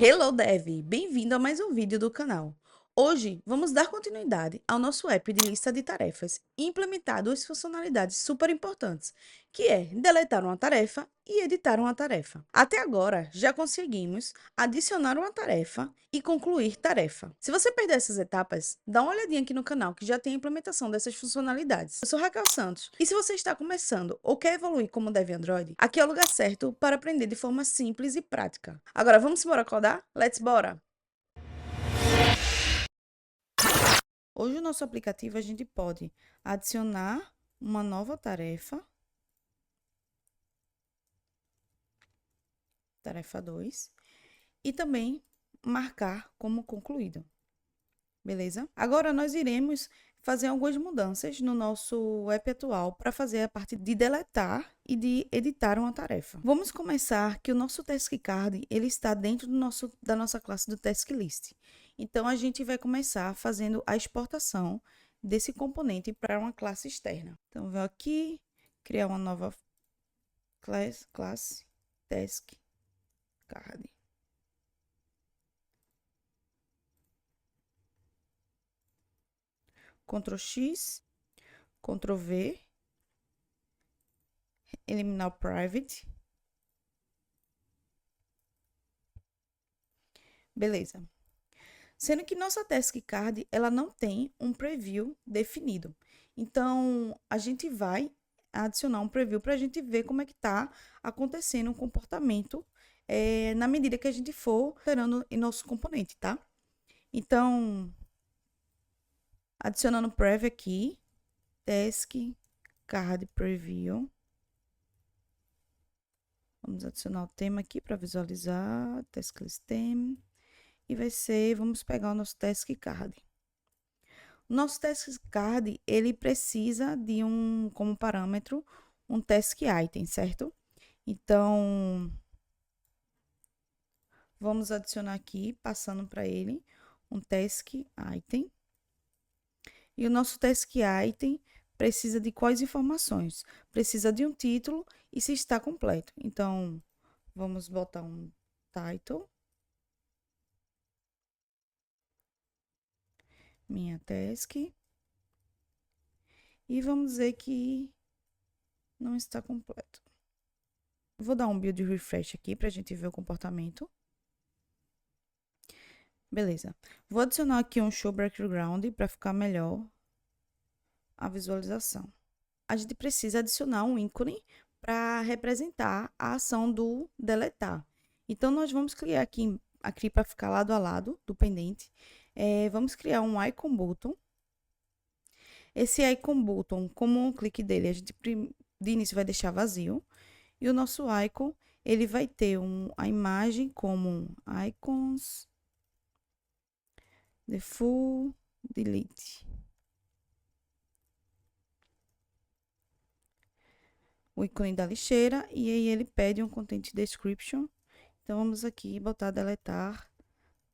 Hello Dev, bem-vindo a mais um vídeo do canal. Hoje vamos dar continuidade ao nosso app de lista de tarefas e implementar duas funcionalidades super importantes, que é deletar uma tarefa e editar uma tarefa. Até agora já conseguimos adicionar uma tarefa e concluir tarefa. Se você perder essas etapas, dá uma olhadinha aqui no canal que já tem a implementação dessas funcionalidades. Eu sou Raquel Santos e se você está começando ou quer evoluir como Dev Android, aqui é o lugar certo para aprender de forma simples e prática. Agora vamos embora codar? Let's bora! Hoje no nosso aplicativo a gente pode adicionar uma nova tarefa, tarefa 2, e também marcar como concluído, beleza? Agora nós iremos fazer algumas mudanças no nosso app atual para fazer a parte de deletar e de editar uma tarefa. Vamos começar que o nosso task card ele está dentro da nossa classe do task list. Então a gente vai começar fazendo a exportação desse componente para uma classe externa. Então vou aqui criar uma nova classe task card. Ctrl X, Ctrl V, eliminar o private. Beleza. Sendo que nossa task card, ela não tem um preview definido. Então, a gente vai adicionar um preview para a gente ver como é que está acontecendo o comportamento na medida que a gente for alterando em nosso componente, tá? Então, adicionando preview aqui, task card preview. Vamos adicionar o tema aqui para visualizar, task list theme. E vai ser, vamos pegar o nosso task card. O nosso task card, ele precisa de como parâmetro, um task item, certo? Então, vamos adicionar aqui, passando para ele, um task item. E o nosso task item precisa de quais informações? Precisa de um título e se está completo. Então, vamos botar um title. Minha task. E vamos dizer que não está completo. Vou dar um build refresh aqui para a gente ver o comportamento. Beleza. Vou adicionar aqui um show background para ficar melhor a visualização. A gente precisa adicionar um ícone para representar a ação do deletar. Então, nós vamos criar aqui para ficar lado a lado do pendente. Vamos criar um icon button. Esse icon button, como um clique dele, a gente de início vai deixar vazio. E o nosso icon, ele vai ter a imagem como icons, default, delete. O ícone da lixeira e aí ele pede um content description. Então, vamos aqui botar deletar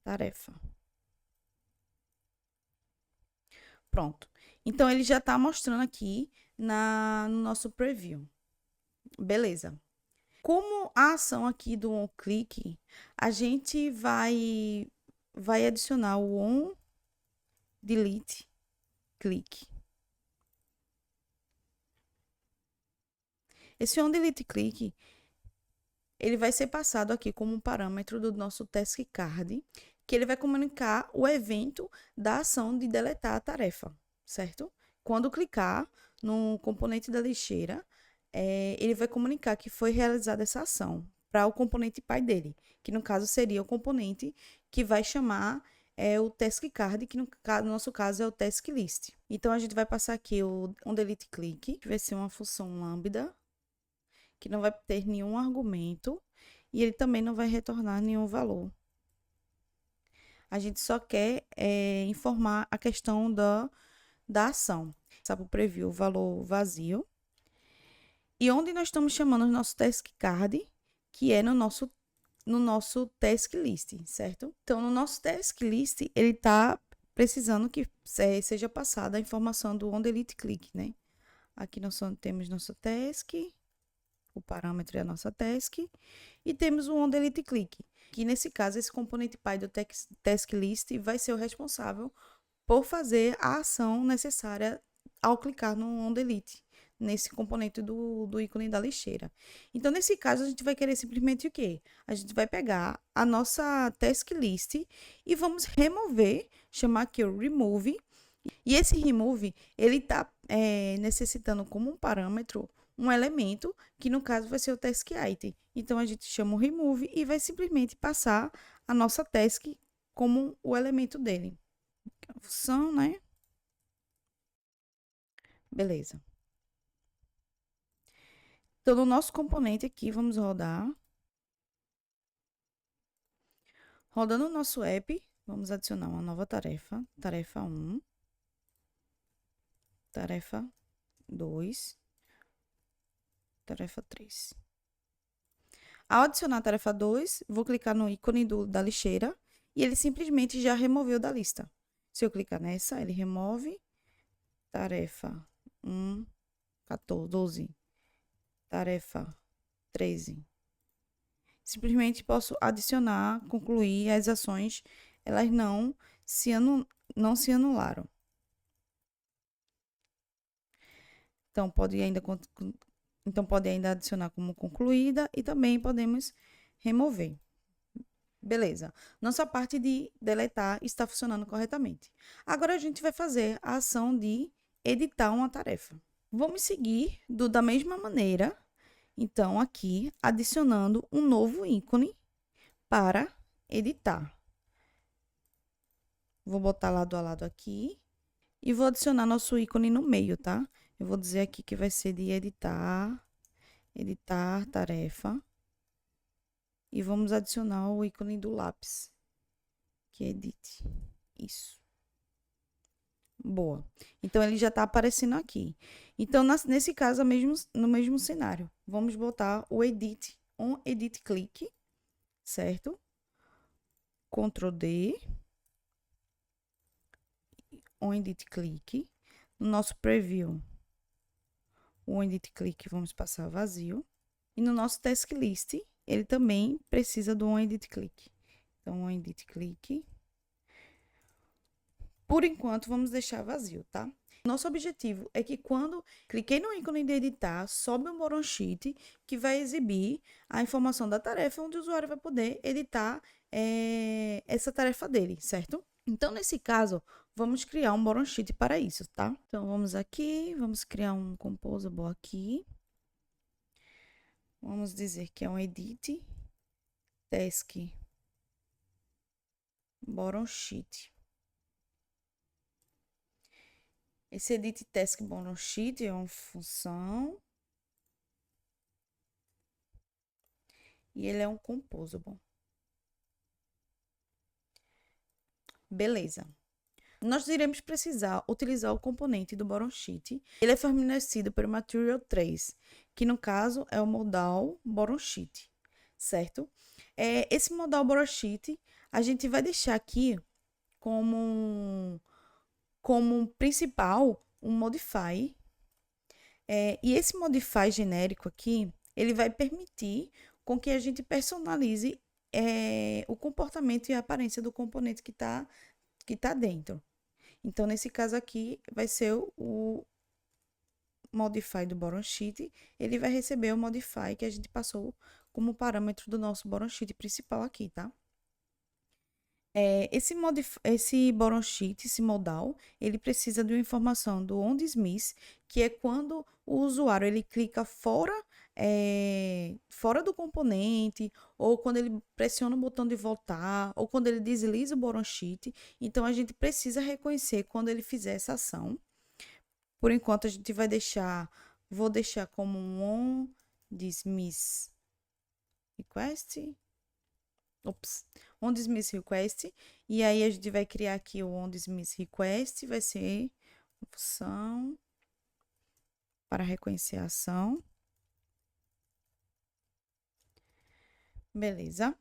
tarefa. Pronto. Então, ele já está mostrando aqui no nosso preview. Beleza. Como a ação aqui do onClick, a gente vai adicionar o on delete click. Esse on delete click, ele vai ser passado aqui como um parâmetro do nosso task card, que ele vai comunicar o evento da ação de deletar a tarefa, certo? Quando clicar no componente da lixeira, ele vai comunicar que foi realizada essa ação para o componente pai dele, que no caso seria o componente que vai chamar o task card, que no nosso caso é o task list. Então, a gente vai passar aqui o onDelete click, que vai ser uma função lambda, que não vai ter nenhum argumento e ele também não vai retornar nenhum valor. A gente só quer informar a questão da ação. Sabe, o preview, o valor vazio. E onde nós estamos chamando o nosso task card, que é no nosso task list, certo? Então, no nosso task list, ele está precisando que seja passada a informação do onDelete click, né? Aqui nós temos nosso task, o parâmetro é a nossa task, e temos o onDelete click. que nesse caso, esse componente pai do task list vai ser o responsável por fazer a ação necessária ao clicar no on delete, nesse componente do ícone da lixeira. Então, nesse caso, a gente vai querer simplesmente o quê? A gente vai pegar a nossa task list e vamos remover, chamar aqui o remove, e esse remove, ele está necessitando como um parâmetro um elemento, que no caso vai ser o task item. Então, a gente chama o remove e vai simplesmente passar a nossa task como o elemento dele. A função, né? Beleza. Então, no nosso componente aqui, vamos rodar. Rodando o nosso app, vamos adicionar uma nova tarefa. Tarefa 1. Tarefa 2. Tarefa 3. Ao adicionar a tarefa 2, vou clicar no ícone da lixeira e ele simplesmente já removeu da lista. Se eu clicar nessa, ele remove tarefa 1, 12, tarefa 13. Simplesmente posso adicionar, concluir as ações, elas não se anularam. Então, pode ainda adicionar como concluída e também podemos remover. Beleza. Nossa parte de deletar está funcionando corretamente. Agora, a gente vai fazer a ação de editar uma tarefa. Vamos seguir da mesma maneira. Então, aqui, adicionando um novo ícone para editar. Vou botar lado a lado aqui e vou adicionar nosso ícone no meio, tá? Eu vou dizer aqui que vai ser de editar tarefa. E vamos adicionar o ícone do lápis, que é edit. Isso. Boa. Então, ele já está aparecendo aqui. Então, nesse caso, no mesmo cenário, vamos botar o edit, on edit click, certo? Ctrl D, on edit click. No nosso preview, o edit click vamos passar vazio. E no nosso task list, ele também precisa do on edit click. Então, on edit click. Por enquanto, vamos deixar vazio, tá? Nosso objetivo é que quando cliquei no ícone de editar, sobe um botão sheet que vai exibir a informação da tarefa, onde o usuário vai poder editar essa tarefa dele, certo? Então, nesse caso, vamos criar um bottom sheet para isso, tá? Então, vamos aqui, vamos criar um composable aqui. Vamos dizer que é um edit task bottom sheet. Esse edit task bottom sheet é uma função e ele é um composable. Beleza. Nós iremos precisar utilizar o componente do bottom sheet. Ele é fornecido pelo Material 3, que no caso é o modal bottom sheet, certo? Esse modal bottom sheet a gente vai deixar aqui como principal um modify. E esse modify genérico aqui, ele vai permitir com que a gente personalize o comportamento e a aparência do componente que tá dentro. Então, nesse caso aqui, vai ser o modify do bottom sheet, ele vai receber o modify que a gente passou como parâmetro do nosso bottom sheet principal aqui, tá? Esse bottom sheet, esse modal, ele precisa de uma informação do onDismiss, que é quando o usuário ele clica fora do componente, ou quando ele pressiona o botão de voltar, ou quando ele desliza o bottom sheet. Então, a gente precisa reconhecer quando ele fizer essa ação. Por enquanto, a gente vou deixar como um onDismiss request. OnDismiss request, e aí a gente vai criar aqui o OnDismiss request, vai ser uma função para reconhecer a ação. Beleza.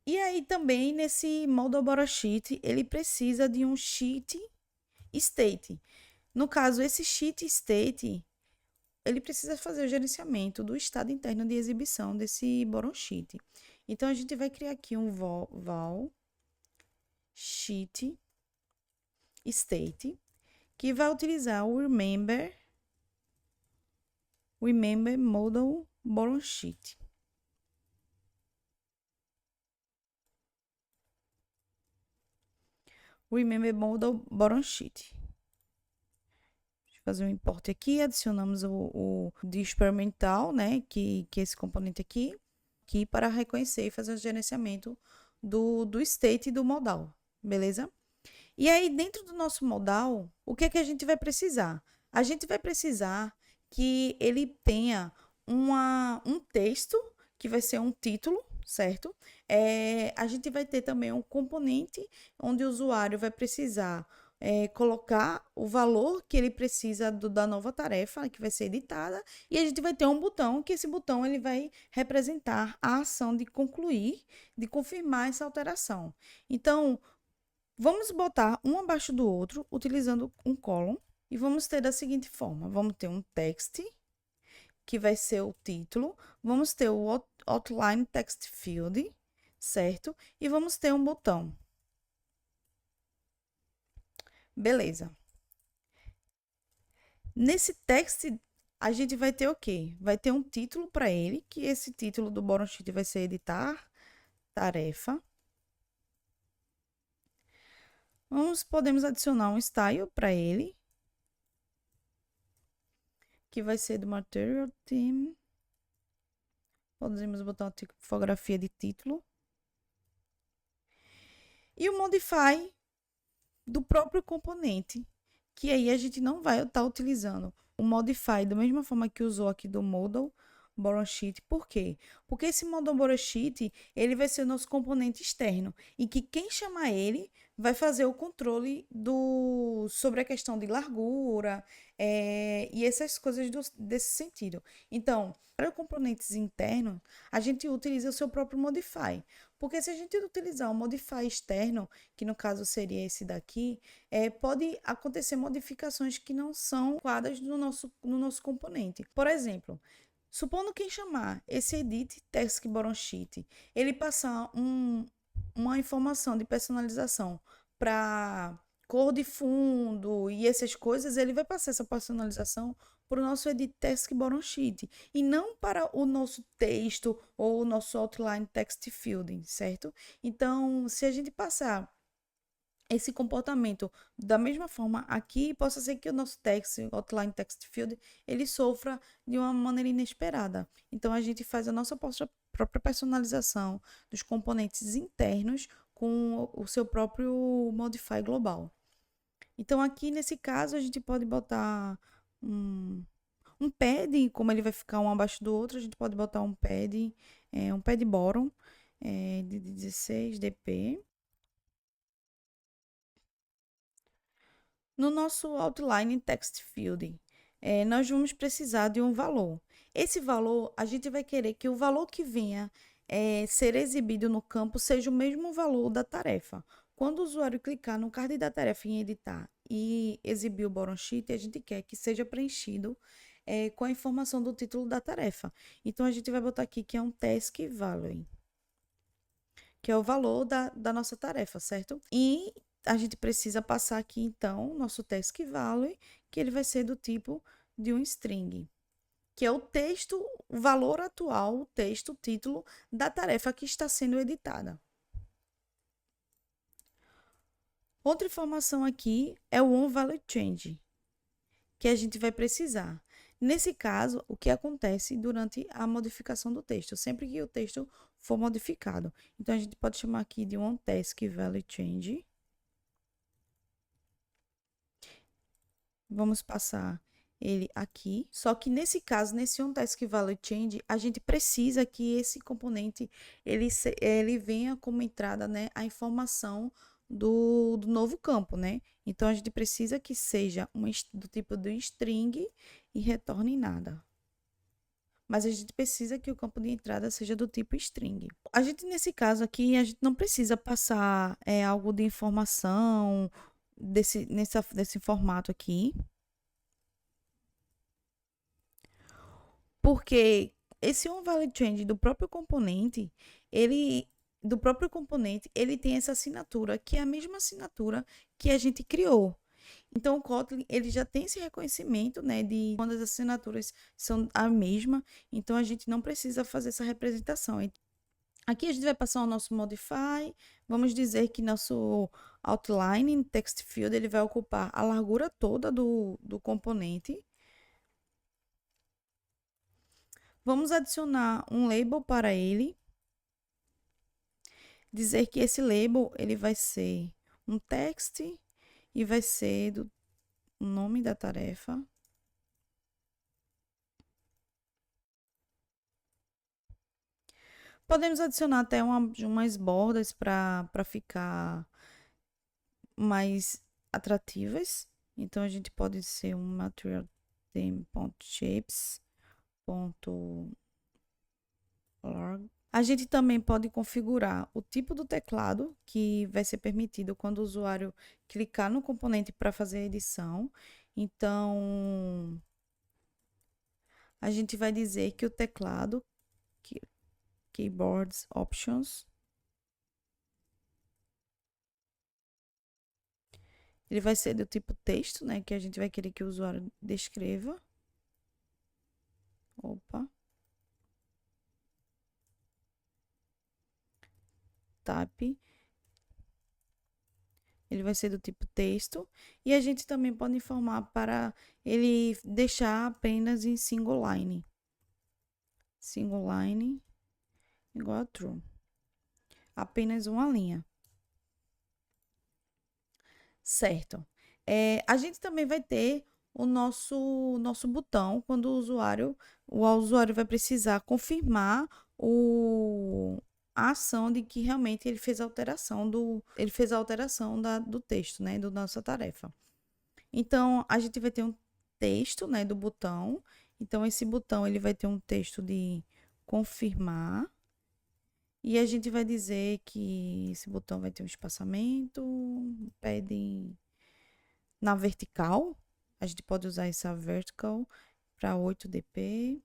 E aí também nesse modal bottom sheet, ele precisa de um sheet state. No caso, esse sheet state, ele precisa fazer o gerenciamento do estado interno de exibição desse bottom sheet. Então, a gente vai criar aqui um val sheet state, que vai utilizar o remember model bottom sheet. Remember model bottom sheet. Deixa eu fazer um import aqui, adicionamos o de experimental, né, que é esse componente aqui para reconhecer e fazer o gerenciamento do state e do modal, beleza? E aí, dentro do nosso modal, o que é que a gente vai precisar? A gente vai precisar que ele tenha um texto, que vai ser um título, certo? A gente vai ter também um componente onde o usuário vai precisar colocar o valor que ele precisa da nova tarefa que vai ser editada, e a gente vai ter um botão, que esse botão ele vai representar a ação de concluir, de confirmar essa alteração. Então, vamos botar um abaixo do outro, utilizando um column, e vamos ter da seguinte forma: vamos ter um text, que vai ser o título, vamos ter o outline text field, certo? E vamos ter um botão. Beleza. Nesse text, a gente vai ter o quê? Vai ter um título para ele, que esse título do bottom sheet vai ser editar tarefa. Podemos adicionar um style para ele, que vai ser do material theme. Podemos botar uma tipografia de título. E o modify do próprio componente, que aí a gente não vai estar utilizando o modify da mesma forma que usou aqui do model bottom sheet. Por quê? Porque esse model bottom sheet, ele vai ser o nosso componente externo, e que quem chamar ele vai fazer o controle sobre a questão de largura e essas coisas desse sentido. Então, para componentes internos, a gente utiliza o seu próprio modify. Porque se a gente utilizar um modify externo, que no caso seria esse daqui, pode acontecer modificações que não são adequadas no nosso componente. Por exemplo, supondo quem chamar esse edit text bottom sheet, ele passar uma informação de personalização para cor de fundo e essas coisas, ele vai passar essa personalização para o nosso edit text bottom sheet e não para o nosso texto ou o nosso outline text field, certo? Então, se a gente passar esse comportamento da mesma forma aqui, possa ser que o nosso text, outline text field, ele sofra de uma maneira inesperada. Então, a gente faz a nossa própria personalização dos componentes internos com o seu próprio modify global. Então, aqui nesse caso, a gente pode botar um pad, como ele vai ficar um abaixo do outro, a gente pode botar um pad bottom de 16 dp. No nosso outline text field, nós vamos precisar de um valor. Esse valor, a gente vai querer que o valor que venha ser exibido no campo seja o mesmo valor da tarefa. Quando o usuário clicar no card da tarefa em editar e exibir o bottom sheet, a gente quer que seja preenchido com a informação do título da tarefa. Então, a gente vai botar aqui que é um task value, que é o valor da nossa tarefa, certo? E a gente precisa passar aqui, então, nosso task value, que ele vai ser do tipo de um string, que é o texto, o valor atual, o texto, o título da tarefa que está sendo editada. Outra informação aqui é o onValueChange, que a gente vai precisar. Nesse caso, o que acontece durante a modificação do texto, sempre que o texto for modificado. Então, a gente pode chamar aqui de onTaskValueChange. Vamos passar ele aqui. Só que nesse caso, nesse onTaskValueChange, a gente precisa que esse componente ele venha como entrada, né, a informação do novo campo, né? Então, a gente precisa que seja do tipo do string e retorne nada. Mas a gente precisa que o campo de entrada seja do tipo string. A gente, nesse caso aqui, a gente não precisa passar algo de informação desse formato aqui. Porque esse onValidChange do próprio componente, ele tem essa assinatura, que é a mesma assinatura que a gente criou. Então, o Kotlin, ele já tem esse reconhecimento, né, de quando as assinaturas são a mesma, então a gente não precisa fazer essa representação. Aqui a gente vai passar o nosso modify, vamos dizer que nosso outline text field, ele vai ocupar a largura toda do componente. Vamos adicionar um label para ele, dizer que esse label, ele vai ser um text e vai ser do nome da tarefa. Podemos adicionar até umas bordas para ficar mais atrativas. Então, a gente pode ser um material theme.shapes.log. A gente também pode configurar o tipo do teclado que vai ser permitido quando o usuário clicar no componente para fazer a edição. Então, a gente vai dizer que o teclado, Keyboards Options, ele vai ser do tipo texto, né? Que a gente vai querer que o usuário descreva. Opa. Type. Ele vai ser do tipo texto. E a gente também pode informar para ele deixar apenas em single line. Single line igual a true. Apenas uma linha. Certo. A gente também vai ter o nosso botão quando o usuário vai precisar confirmar a ação de que realmente ele fez a alteração do texto, né, da nossa tarefa. Então, a gente vai ter um texto, né, do botão. Então, esse botão ele vai ter um texto de confirmar. E a gente vai dizer que esse botão vai ter um espaçamento, padding na vertical. A gente pode usar essa vertical para 8dp.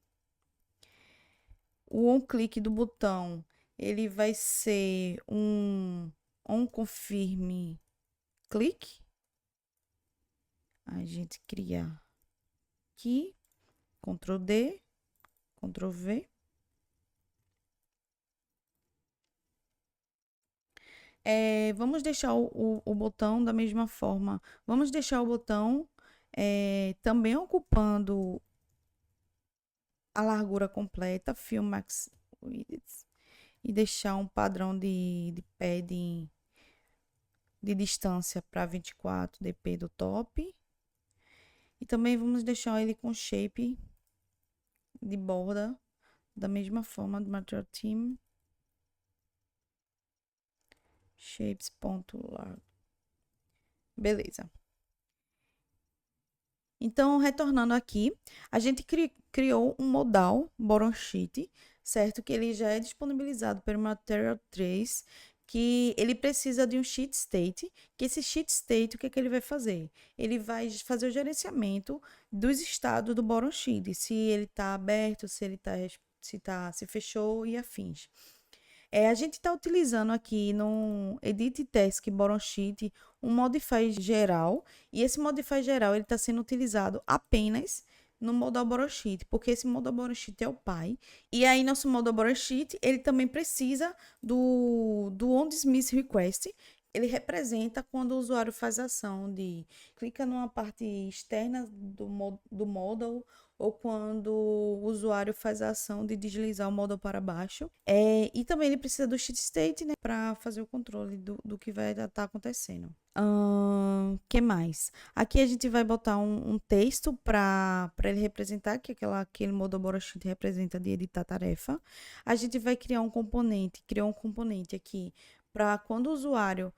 O onClick do botão, ele vai ser um onConfirm click. A gente cria aqui, Ctrl D, Ctrl V. Vamos deixar o botão da mesma forma. Vamos deixar o botão também ocupando a largura completa, Fill Max Width, e deixar um padrão de padding de distância para 24 dp do top. E também vamos deixar ele com shape de borda da mesma forma do Material Theme. Shapes.larg. Beleza. Então, retornando aqui, a gente criou um modal bottom sheet, certo? Que ele já é disponibilizado pelo Material 3, que ele precisa de um sheet state, que esse sheet state, o que é que ele vai fazer? Ele vai fazer o gerenciamento dos estados do bottom sheet, se ele está aberto, se fechou e afins. A gente está utilizando aqui no Edit Task Bottom Sheet um modify geral, e esse modify geral ele está sendo utilizado apenas no modal Bottom Sheet, porque esse modal Bottom Sheet é o pai, e aí nosso modal Bottom Sheet ele também precisa do onDismiss Request. Ele representa quando o usuário faz a ação de clica numa parte externa do modal, ou quando o usuário faz a ação de deslizar o modal para baixo. E também ele precisa do sheet state, né, para fazer o controle do que vai estar acontecendo. Que mais? Aqui a gente vai botar um texto para ele representar, que aquele modal bottom sheet representa de editar tarefa. A gente vai criar um componente aqui para quando o usuário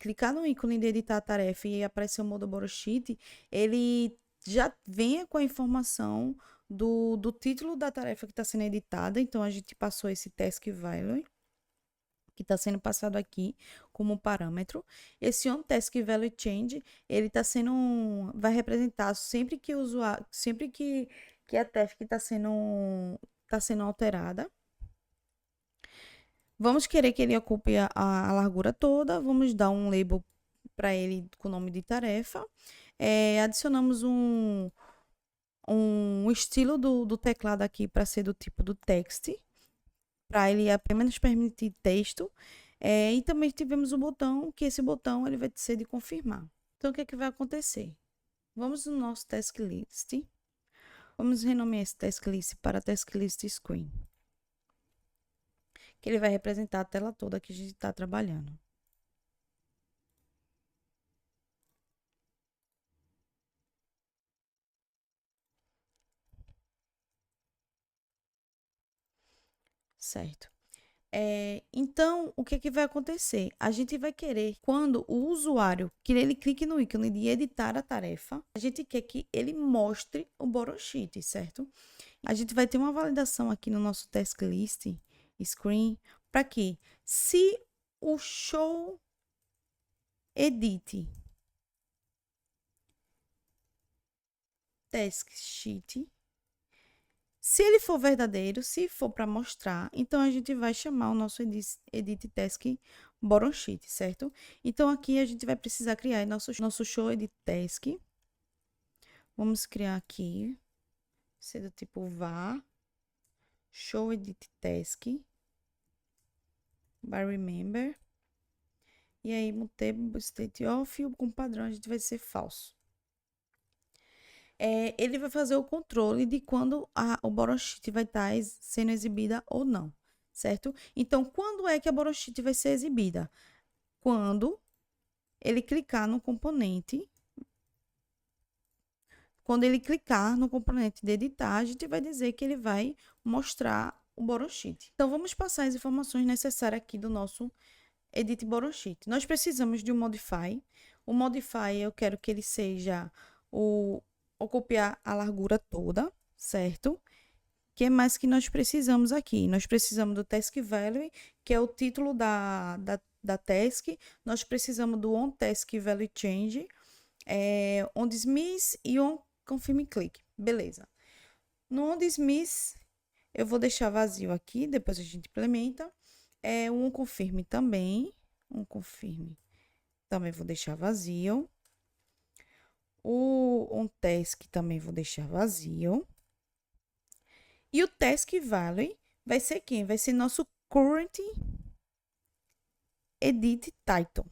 clicar no ícone de editar a tarefa e aparecer o modal bottom sheet, ele já venha com a informação do título da tarefa que está sendo editada. Então, a gente passou esse task value, que está sendo passado aqui como parâmetro. Esse onTaskValueChange, ele vai representar sempre que a task está sendo está sendo alterada. Vamos querer que ele ocupe a largura toda. Vamos dar um label para ele com o nome de tarefa. Adicionamos um estilo do teclado aqui para ser do tipo do text, para ele apenas permitir texto. E também tivemos o botão, que esse botão ele vai ser de confirmar. Então, o que é que vai acontecer? Vamos no nosso task list. Vamos renomear esse task list para task list screen, que ele vai representar a tela toda que a gente está trabalhando. Certo. Então, o que é que vai acontecer? A gente vai querer, quando o usuário, que ele clique no ícone de editar a tarefa, a gente quer que ele mostre o bottom sheet, certo? A gente vai ter uma validação aqui no nosso task list screen, para que, se o show edit task sheet, se ele for verdadeiro, se for para mostrar, então a gente vai chamar o nosso edit task bottom sheet, certo? Então aqui a gente vai precisar criar nosso show edit task. Vamos criar aqui, ser do tipo var show edit task by remember. E aí mutable state off, e com padrão a gente vai ser falso. Ele vai fazer o controle de quando o bottom sheet vai estar sendo exibida ou não, certo? Então, quando é que a bottom sheet vai ser exibida? Quando ele clicar no componente, de editar, a gente vai dizer que ele vai mostrar o bottom sheet. Então, vamos passar as informações necessárias aqui do nosso edit bottom sheet. Nós precisamos de um modify. O modify eu quero que ele seja copiar a largura toda, certo? O que mais que nós precisamos aqui? Nós precisamos do task value, que é o título da task. Nós precisamos do on task value change, on dismiss e on confirm click. Beleza. No on dismiss, eu vou deixar vazio aqui, depois a gente implementa. Um confirm também. Também vou deixar vazio. O onTask também vou deixar vazio. E o task value vai ser quem? Vai ser nosso current edit title.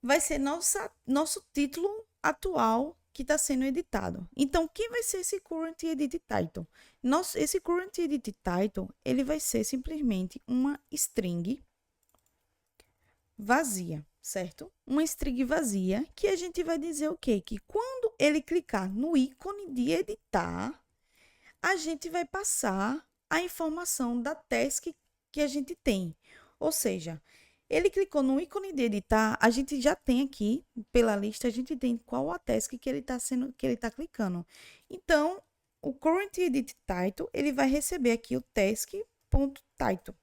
Vai ser nosso título atual que está sendo editado. Então, quem vai ser esse current edit title? Esse current edit title, ele vai ser simplesmente uma string vazia, certo? Uma string vazia que a gente vai dizer o quê? Que quando ele clicar no ícone de editar, a gente vai passar a informação da task que a gente tem. Ou seja, ele clicou no ícone de editar, a gente já tem aqui, pela lista, a gente tem qual a task que ele está clicando. Então, o current edit title, ele vai receber aqui o task.title.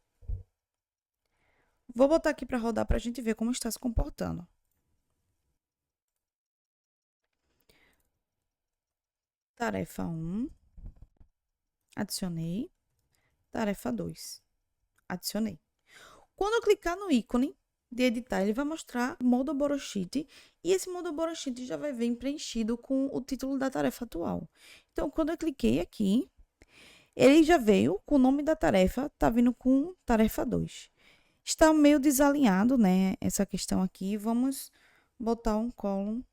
Vou botar aqui para rodar para a gente ver como está se comportando. Tarefa 1, adicionei. Tarefa 2, adicionei. Quando eu clicar no ícone de editar, ele vai mostrar Model Bottom Sheet, e esse Model Bottom Sheet já vai vir preenchido com o título da tarefa atual. Então, quando eu cliquei aqui, ele já veio com o nome da tarefa, tá vindo com tarefa 2. Está meio desalinhado, né, essa questão aqui. Vamos botar um column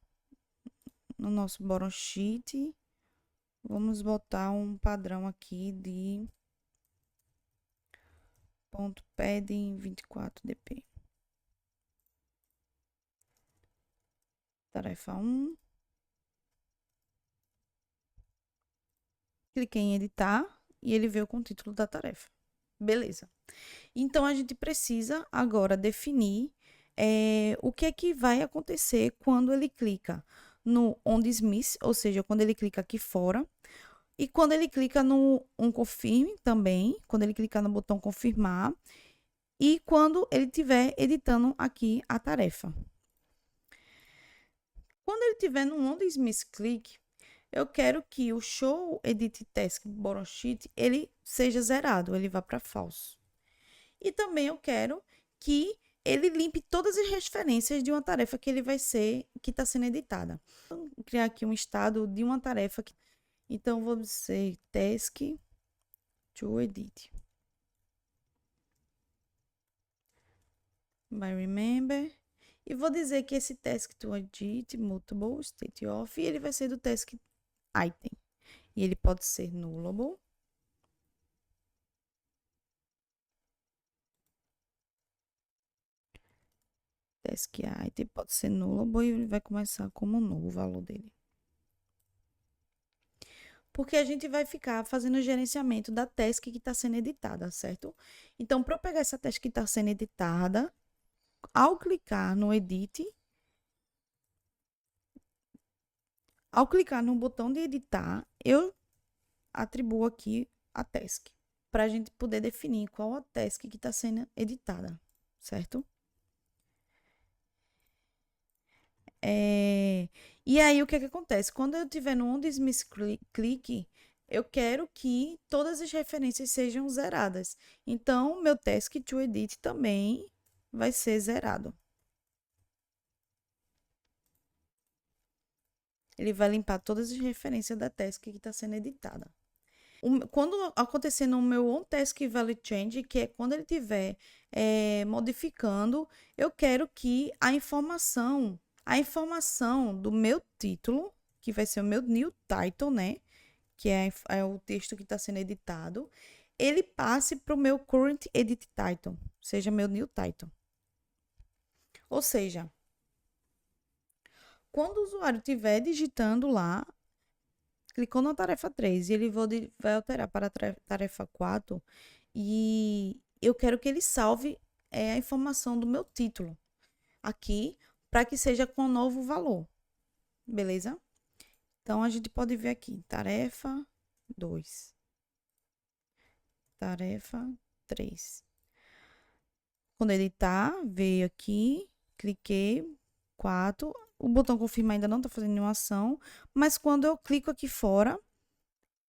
no nosso Bottom Sheet. Vamos botar um padrão aqui de ponto padding 24dp. Tarefa 1. Cliquei em editar e ele veio com o título da tarefa. Beleza. Então, a gente precisa agora definir o que é que vai acontecer quando ele clica no on dismiss, ou seja, quando ele clica aqui fora, e quando ele clica no on confirm também, quando ele clicar no botão confirmar, e quando ele estiver editando aqui a tarefa. Quando ele estiver no on dismiss click, eu quero que o show edit task bottom sheet, ele seja zerado, ele vá para falso. E também eu quero que ele limpe todas as referências de uma tarefa que ele vai ser, que está sendo editada. Vou criar aqui um estado de uma tarefa. Então, vou dizer task to edit. By remember. E vou dizer que esse task to edit, mutable, state of, ele vai ser do task item. E ele pode ser nullable. Task item pode ser nullable e ele vai começar como null o valor dele. Porque a gente vai ficar fazendo o gerenciamento da task que está sendo editada, certo? Então, para eu pegar essa task que está sendo editada, ao clicar no edit, ao clicar no botão de editar, eu atribuo aqui a task, para a gente poder definir qual a task que está sendo editada, certo? E aí, o que é que acontece? Quando eu tiver no OnThisMiss click, eu quero que todas as referências sejam zeradas. Então, meu task to edit também vai ser zerado. Ele vai limpar todas as referências da task que está sendo editada. Quando acontecer no meu onTaskValueChange, que é quando ele estiver modificando, eu quero que a informação do meu título, que vai ser o meu new title, né? Que é o texto que está sendo editado, ele passe para o meu current edit title, seja meu new title. Ou seja, quando o usuário estiver digitando lá, clicou na tarefa 3 e ele vai alterar para a tarefa 4 e eu quero que ele salve a informação do meu título aqui para que seja com novo valor. Beleza? Então, a gente pode ver aqui, tarefa 2. Tarefa 3. Quando editar, veio aqui, cliquei, 4. O botão confirmar ainda não está fazendo nenhuma ação, mas quando eu clico aqui fora,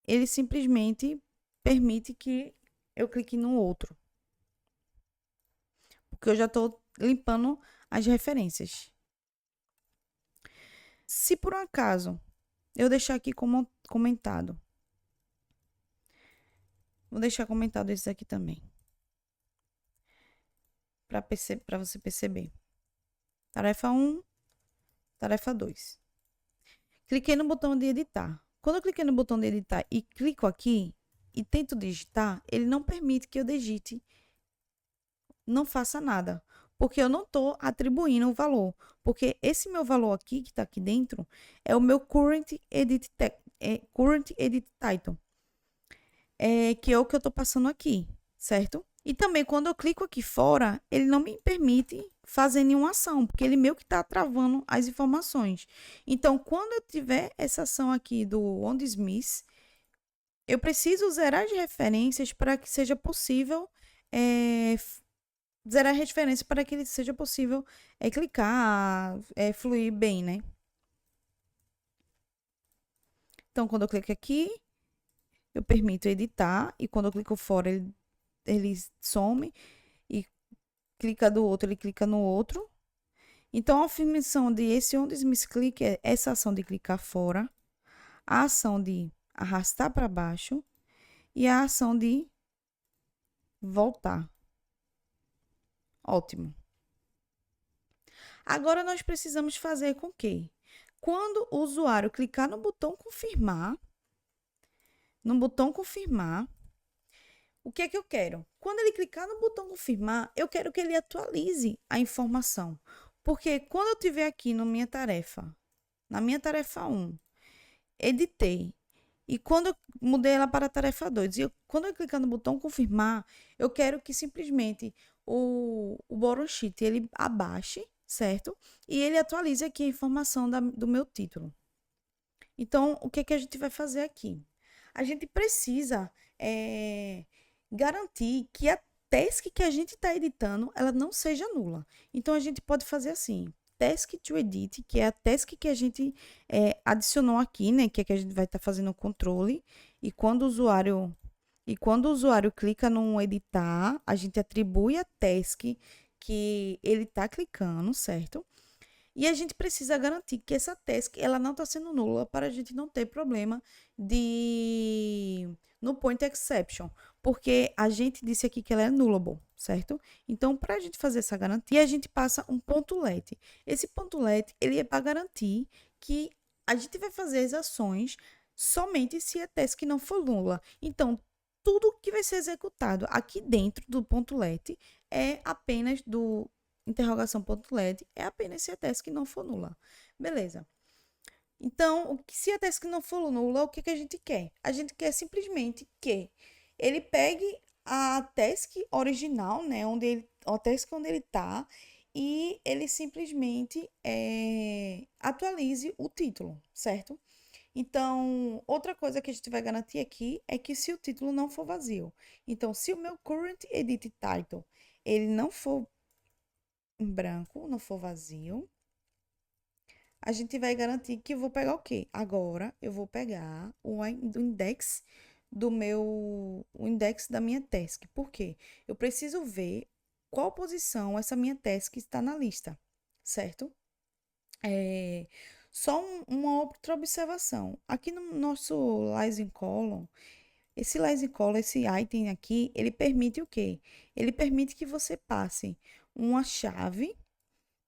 ele simplesmente permite que eu clique no outro. Porque eu já estou limpando as referências. Se por um acaso eu deixar aqui como comentado, vou deixar comentado esse aqui também, para você perceber. Tarefa 1, tarefa 2. Cliquei no botão de editar. Quando eu cliquei no botão de editar e clico aqui e tento digitar, ele não permite que eu digite, não faça nada, porque eu não estou atribuindo o valor, porque esse meu valor aqui, que está aqui dentro, é o meu current edit title, que é o que eu estou passando aqui, certo? E também, quando eu clico aqui fora, ele não me permite fazer nenhuma ação, porque ele meio que está travando as informações. Então, quando eu tiver essa ação aqui do OnThisMiss, eu preciso zerar as referências para que seja possível zerar a referência para que seja possível clicar, fluir bem, né? Então, quando eu clico aqui, eu permito editar, e quando eu clico fora, ele some, e clica do outro, ele clica no outro. Então, a afirmação de esse OnThisMiss click é essa ação de clicar fora, a ação de arrastar para baixo e a ação de voltar. Ótimo. Agora, nós precisamos fazer com que, quando o usuário clicar no botão confirmar, o que é que eu quero? Quando ele clicar no botão confirmar, eu quero que ele atualize a informação. Porque quando eu tiver aqui na minha tarefa 1, editei, e quando eu mudei ela para a tarefa 2, quando eu clicar no botão confirmar, eu quero que simplesmente o bottom sheet ele abaixe, certo? E ele atualize aqui a informação do meu título. Então, o que é que a gente vai fazer aqui? A gente precisa garantir que a task que a gente está editando, ela não seja nula. Então, a gente pode fazer assim, task to edit, que é a task que a gente adicionou aqui, né? Que é que a gente vai estar fazendo o controle. E quando o usuário clica no editar, a gente atribui a task que ele está clicando, certo? E a gente precisa garantir que essa task ela não está sendo nula para a gente não ter problema no point exception, porque a gente disse aqui que ela é nullable, certo? Então, para a gente fazer essa garantia, a gente passa um ponto let. Esse ponto let ele é para garantir que a gente vai fazer as ações somente se a task não for nula. Então, tudo que vai ser executado aqui dentro do ponto let é apenas do interrogação ponto LED é apenas se a task não for nula. Beleza. Então, se a task não for nula, o que a gente quer? A gente quer simplesmente que ele pegue a task original, né, a task onde ele está, e ele simplesmente atualize o título, certo? Então, outra coisa que a gente vai garantir aqui é que se o título não for vazio. Então, se o meu current edit title ele não for em branco, não for vazio, a gente vai garantir que eu vou pegar o quê? Agora eu vou pegar o index o index da minha task. Por quê? Eu preciso ver qual posição essa minha task está na lista, certo? Só uma outra observação. Aqui no nosso Lysing Column, esse item aqui, ele permite o quê? Ele permite que você passe uma chave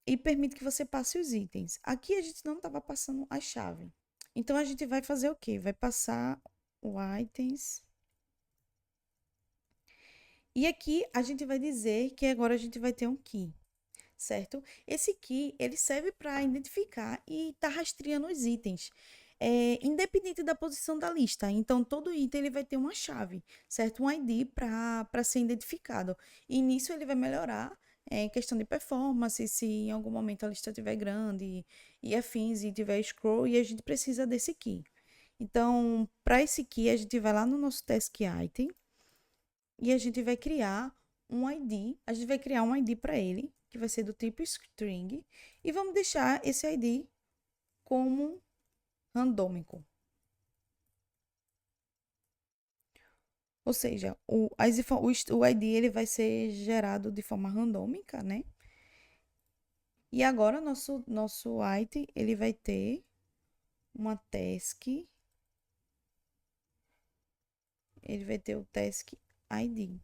e permite que você passe os itens. Aqui a gente não estava passando a chave. Então, a gente vai fazer o quê? Vai passar o items. E aqui a gente vai dizer que agora a gente vai ter um key, certo? Esse key, ele serve para identificar e tá rastreando os itens. Independente da posição da lista. Então, todo item ele vai ter uma chave, certo? Um ID para ser identificado. E nisso ele vai melhorar em questão de performance, se em algum momento a lista estiver grande e afins e tiver scroll, e a gente precisa desse key. Então, para esse key, a gente vai lá no nosso task item e a gente vai criar um ID. A gente vai criar um ID para ele, que vai ser do tipo string, e vamos deixar esse ID como randômico. Ou seja, o ID ele vai ser gerado de forma randômica, né? E agora nosso item ele vai ter uma task, ele vai ter o task ID.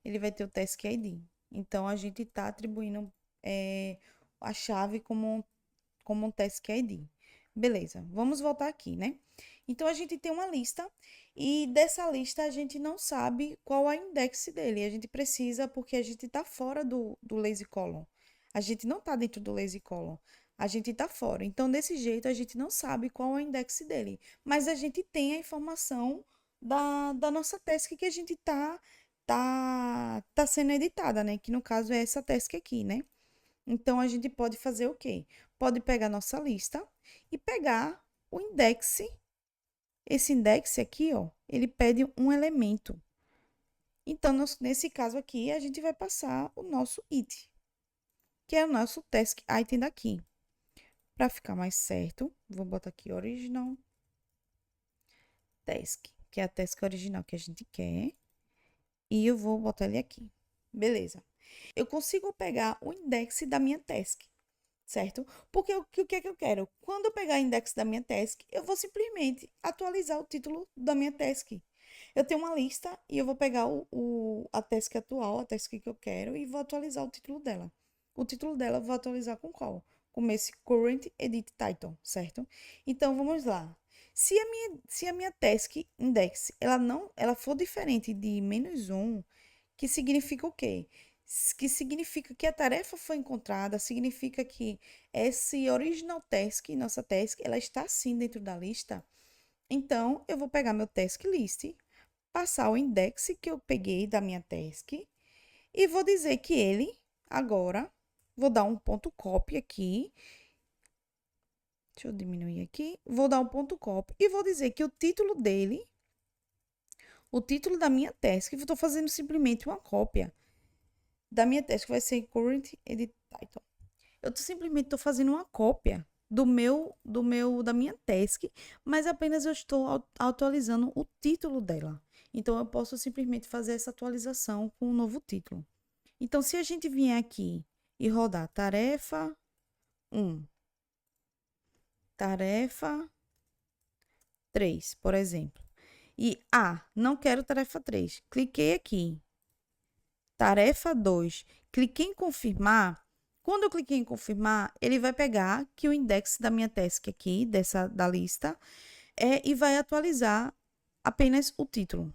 Ele vai ter o task ID. Então, a gente está atribuindo a chave como um task ID. Beleza, vamos voltar aqui, né? Então, a gente tem uma lista e dessa lista a gente não sabe qual é o index dele. A gente precisa, porque a gente está fora do lazy column. A gente não está dentro do lazy column. A gente está fora. Então, desse jeito, a gente não sabe qual é o index dele. Mas a gente tem a informação da nossa task que a gente tá sendo editada, né? Que no caso é essa task aqui, né? Então, a gente pode fazer o quê? Pode pegar nossa lista e pegar o index. Esse index aqui, ó, ele pede um elemento. Então, nesse caso aqui, a gente vai passar o nosso it, que é o nosso task item daqui. Para ficar mais certo, vou botar aqui original task, que é a task original que a gente quer. E eu vou botar ele aqui. Beleza. Eu consigo pegar o index da minha task, certo? Porque o que é que eu quero? Quando eu pegar o index da minha task, eu vou simplesmente atualizar o título da minha task. Eu tenho uma lista e eu vou pegar a task atual, a task que eu quero, e vou atualizar o título dela. O título dela eu vou atualizar com qual? Com esse current edit title, certo? Então, vamos lá. Se a minha task index ela for diferente de -1, que significa o quê? Que significa que a tarefa foi encontrada, significa que esse original task, nossa task, ela está sim dentro da lista. Então, eu vou pegar meu task list, passar o index que eu peguei da minha task e vou dizer que ele, agora, vou dar um ponto copy aqui. Deixa eu diminuir aqui. Vou dar um ponto copy e vou dizer que o título dele, o título da minha task, eu estou fazendo simplesmente uma cópia da minha task vai ser current edit title. Eu simplesmente estou fazendo uma cópia da minha task, mas apenas eu estou atualizando o título dela. Então, eu posso simplesmente fazer essa atualização com um novo título. Então, se a gente vier aqui e rodar tarefa 1, tarefa 3, por exemplo. E, não quero tarefa 3. Cliquei aqui. Tarefa 2. Cliquei em confirmar. Quando eu cliquei em confirmar, ele vai pegar que o index da minha task aqui, da lista, e vai atualizar apenas o título.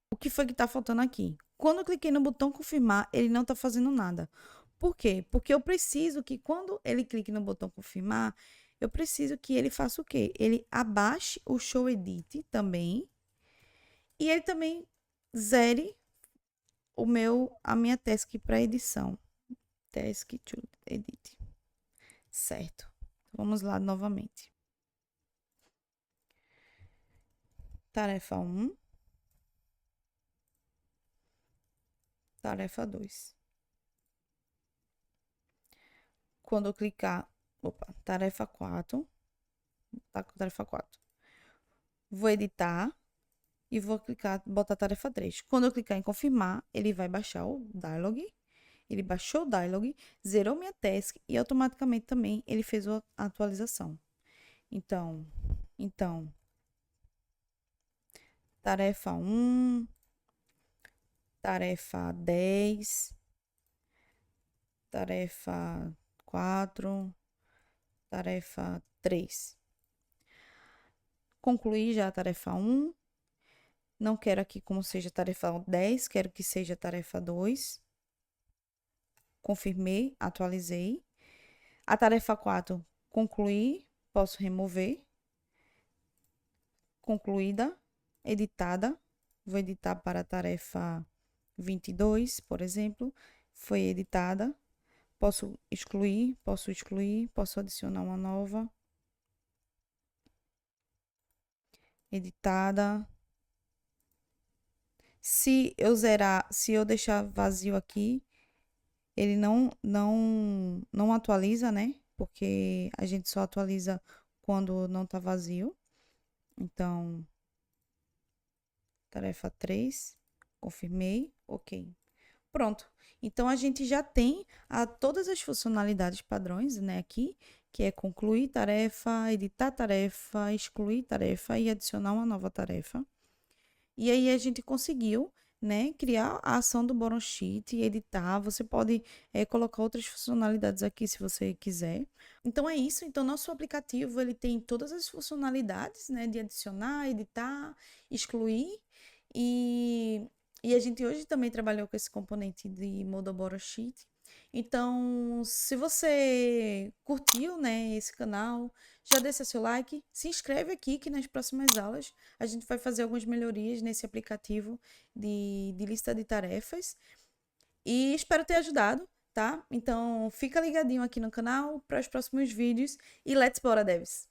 O que foi que está faltando aqui? Quando eu cliquei no botão confirmar, ele não está fazendo nada. Por quê? Porque eu preciso que quando ele clique no botão confirmar, eu preciso que ele faça o quê? Ele abaixe o show edit também e ele também zere a minha task para edição. Task to edit. Certo. Vamos lá novamente. Tarefa 1. Tarefa 2. Quando eu clicar, tarefa 4. Tá com tarefa 4. Vou editar e vou botar tarefa 3. Quando eu clicar em confirmar, ele vai baixar o dialog. Ele baixou o dialog, zerou minha task e automaticamente também ele fez a atualização. Então, tarefa 1, tarefa 10, tarefa 4, tarefa 3. Concluí já a tarefa 1. Não quero aqui como seja tarefa 10, quero que seja tarefa 2. Confirmei, atualizei. A tarefa 4, concluí, posso remover. Concluída, editada. Vou editar para a tarefa 22, por exemplo. Foi editada. Posso excluir, posso adicionar uma nova. Editada. Se eu deixar vazio aqui, ele não atualiza, né? Porque a gente só atualiza quando não tá vazio. Então, tarefa 3, confirmei, ok. Pronto. Então, a gente já tem todas as funcionalidades padrões, né, aqui, que é concluir tarefa, editar tarefa, excluir tarefa e adicionar uma nova tarefa. E aí, a gente conseguiu, né, criar a ação do Bottom Sheet e editar. Você pode colocar outras funcionalidades aqui, se você quiser. Então, é isso. Então, nosso aplicativo, ele tem todas as funcionalidades, né, de adicionar, editar, excluir e a gente hoje também trabalhou com esse componente de Model Sheet. Então, se você curtiu, né, esse canal, já deixa seu like, se inscreve aqui que nas próximas aulas a gente vai fazer algumas melhorias nesse aplicativo de lista de tarefas. E espero ter ajudado, tá? Então, fica ligadinho aqui no canal para os próximos vídeos e let's bora, devs!